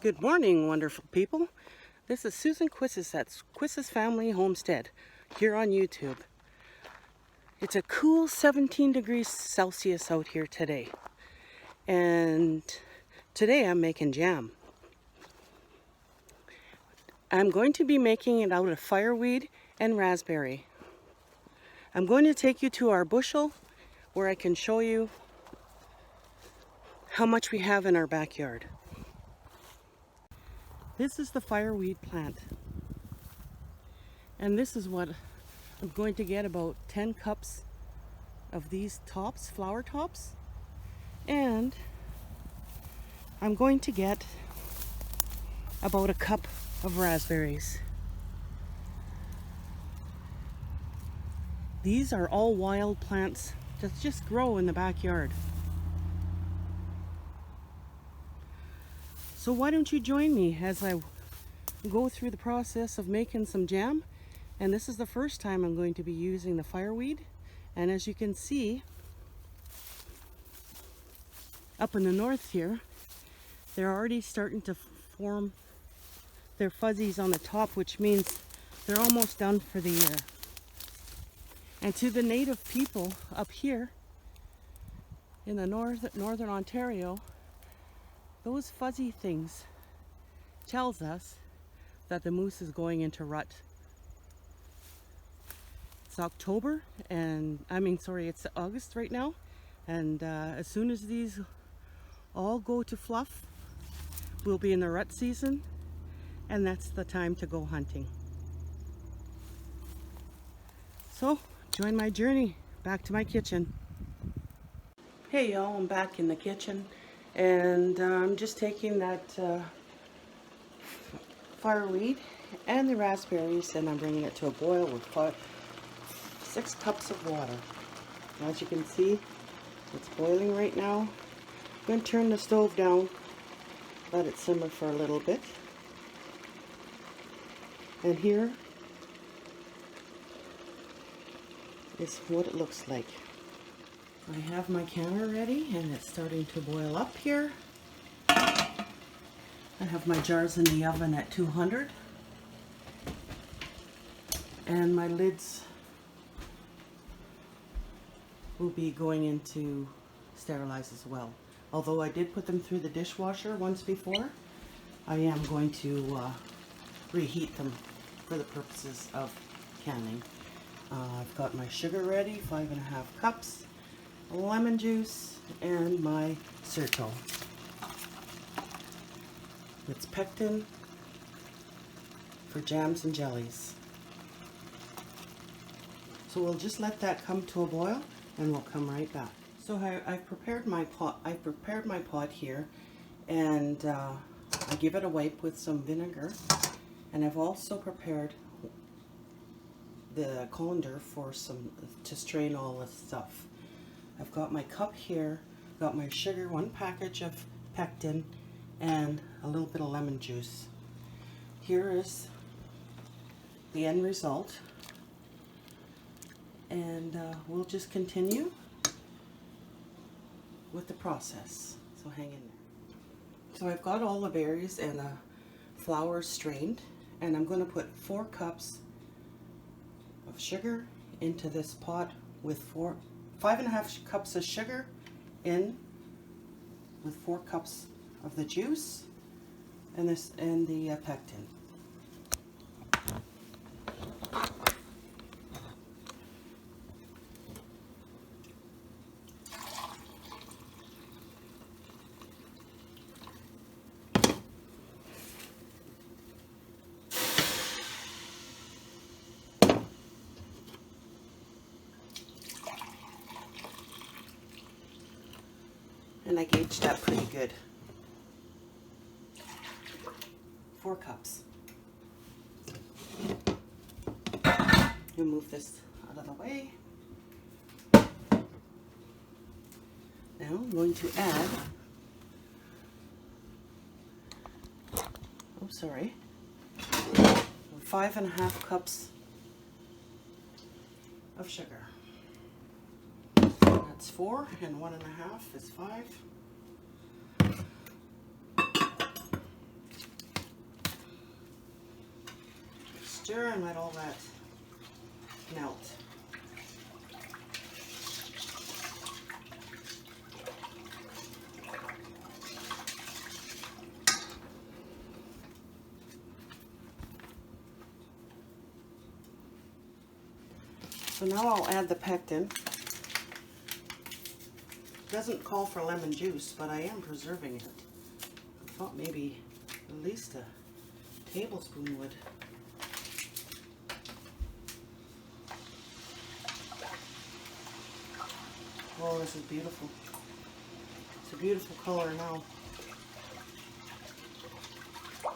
Good morning, wonderful people. This is Susan Kwisses at Kwisses Family Homestead here on YouTube. It's a cool 17 degrees Celsius out here today. And today I'm making jam. I'm going to be making it out of fireweed and raspberry. I'm going to take you to our bushel where I can show you how much we have in our backyard. This is the fireweed plant. And this is what I'm going to get, about 10 cups of these tops, flower tops. And I'm going to get about a cup of raspberries. These are all wild plants that just grow in the backyard. So why don't you join me as I go through the process of making some jam. And this is the first time I'm going to be using the fireweed. And as you can see, up in the north here, they're already starting to form their fuzzies on the top, which means they're almost done for the year. And to the native people up here in the northern Ontario, those fuzzy things tells us that the moose is going into rut. It's October, and it's August right now, and as soon as these all go to fluff, we'll be in the rut season, and that's the time to go hunting. So join my journey back to my kitchen. Hey y'all, I'm back in the kitchen. And I'm just taking that fireweed and the raspberries, and I'm bringing it to a boil with 6 cups of water. As you can see, it's boiling right now. I'm going to turn the stove down, let it simmer for a little bit. And here is what it looks like. I have my canner ready, and it's starting to boil up here. I have my jars in the oven at 200, and my lids will be going into sterilize as well. Although I did put them through the dishwasher once before, I am going to reheat them for the purposes of canning. I've got my sugar ready, 5.5 cups. Lemon juice, and my Certo. It's pectin for jams and jellies. So we'll just let that come to a boil, and we'll come right back. So I've prepared my pot. I've prepared my pot here, and I give it a wipe with some vinegar. And I've also prepared the colander to strain all this stuff. I've got my cup here, got my sugar, 1 package of pectin, and a little bit of lemon juice. Here is the end result, and we'll just continue with the process, so hang in there. So I've got all the berries and the flowers strained, and I'm going to put 4 cups of sugar into this pot with 5.5 cups of sugar in with 4 cups of the juice and the pectin. And I gauged that pretty good. 4 cups. We'll move this out of the way. Now I'm going to add 5.5 cups of sugar. That's 4, and 1.5 is 5. stir and let all that melt. So now I'll add the pectin. It doesn't call for lemon juice, but I am preserving it. I thought maybe at least a tablespoon would. Oh, this is beautiful. It's a beautiful color now. So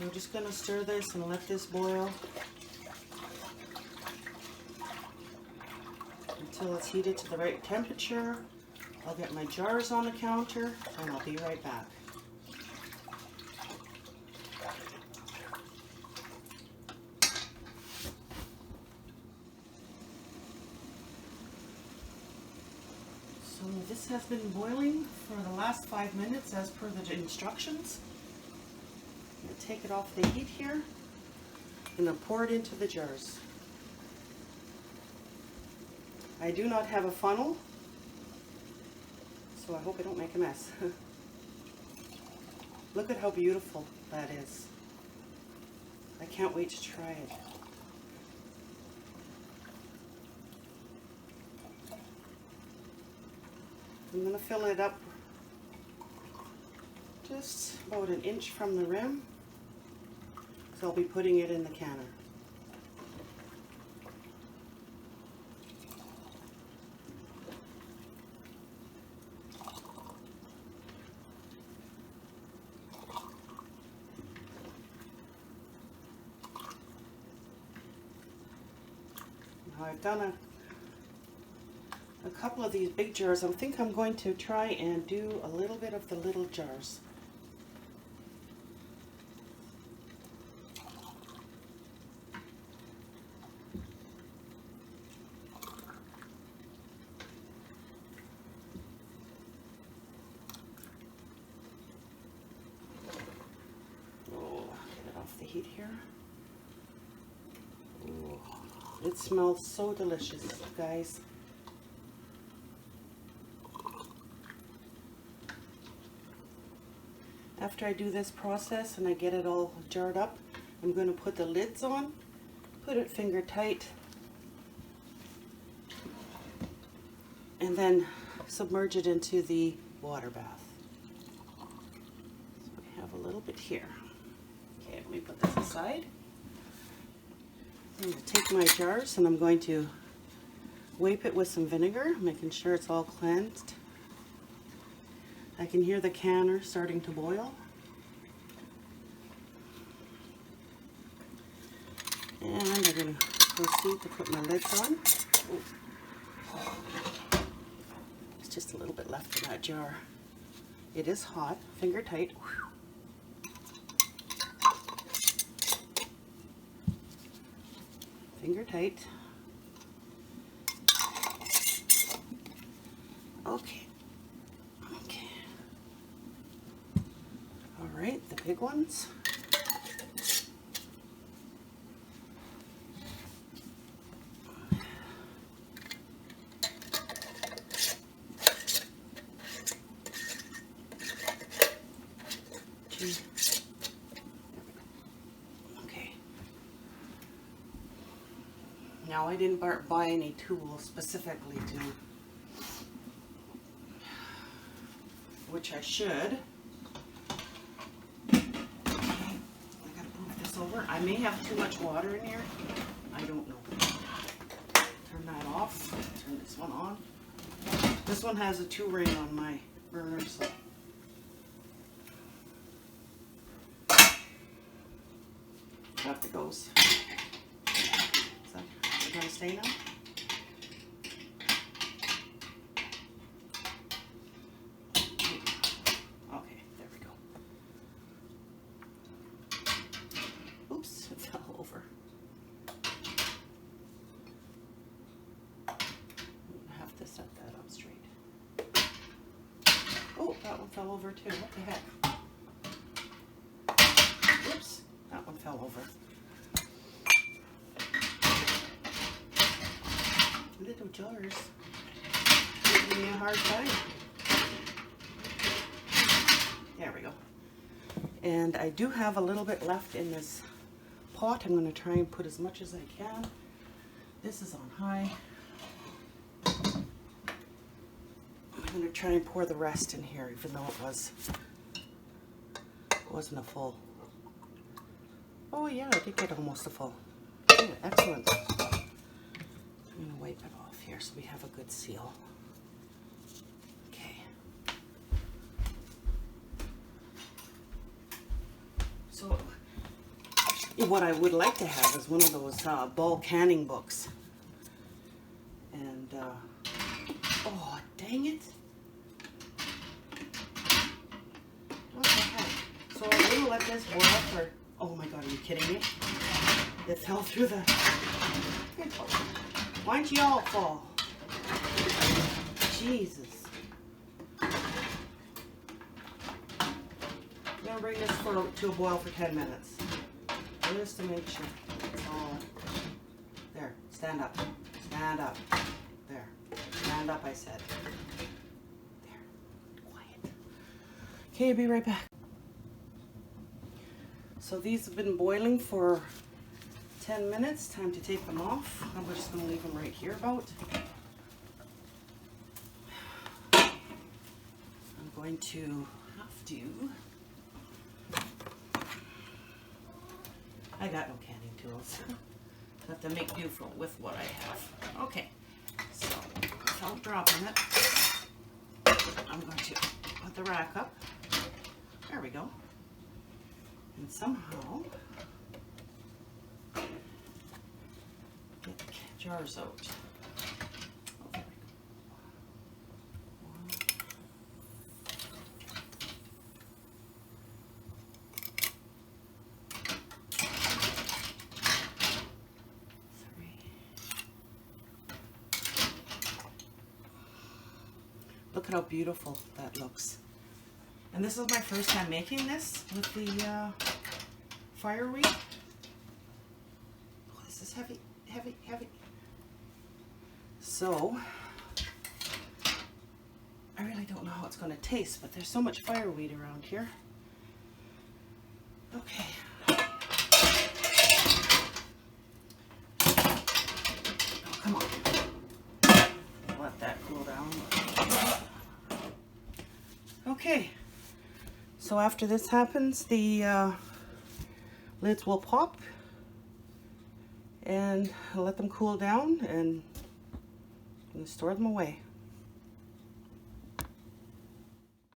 I'm just going to stir this and let this boil until it's heated to the right temperature. I'll get my jars on the counter and I'll be right back. So this has been boiling for the last 5 minutes as per the instructions. I'm going to take it off the heat here and I'll pour it into the jars. I do not have a funnel, so I hope I don't make a mess. Look at how beautiful that is. I can't wait to try it. I'm going to fill it up just about an inch from the rim, so I'll be putting it in the canner. I've done a couple of these big jars. I think I'm going to try and do a little bit of the little jars. Oh, get it off the heat here. Oh. It smells so delicious, guys. After I do this process and I get it all jarred up, I'm going to put the lids on, put it finger tight, and then submerge it into the water bath. So we have a little bit here. Okay, let me put this aside. I'm going to take my jars and I'm going to wipe it with some vinegar, making sure it's all cleansed. I can hear the canner starting to boil. And I'm going to proceed to put my lids on. Ooh. There's just a little bit left in that jar. It is hot, finger tight. Finger tight. Okay. Okay. All right, the big ones. Okay. Now I didn't buy any tools specifically to, which I should. I gotta move this over. I may have too much water in here. I don't know. Turn that off. Turn this one on. This one has a 2-ring on my burner, so. Up it goes. Is that gonna stay now? Okay, there we go. Oops, it fell over. I have to set that up straight. Oh, that one fell over too. What the heck? Oops, that one fell over. Little jars. Giving me a hard time. There we go. And I do have a little bit left in this pot. I'm going to try and put as much as I can. This is on high. I'm going to try and pour the rest in here, even though it wasn't a full. Oh yeah, I did get almost a full. Oh, excellent. I'm going to wipe it off here so we have a good seal. Okay. So what I would like to have is one of those ball canning books. And, oh, dang it. What the heck? So I'm going to let this boil for, oh my God, are you kidding me? It fell through the, why don't you all fall? Jesus. I'm going to bring this to a boil for 10 minutes. Just to make sure it's all there. Stand up. Stand up. There. Stand up, I said. There. Quiet. Okay, be right back. So these have been boiling for 10 minutes. Time to take them off. I'm just going to leave them right here about. I'm going to have to. I got no canning tools. I have to make do with what I have. Okay, so without dropping it, I'm going to put the rack up. There we go. And somehow get the jars out. Oh, there we go. Look at how beautiful that looks. And this is my first time making this with the Fireweed. Oh, this is heavy, heavy, heavy. So, I really don't know how it's going to taste, but there's so much Fireweed around here. Okay. Oh, come on. Let that cool down. Okay, so after this happens, the lids will pop and I'll let them cool down and I'm going to store them away.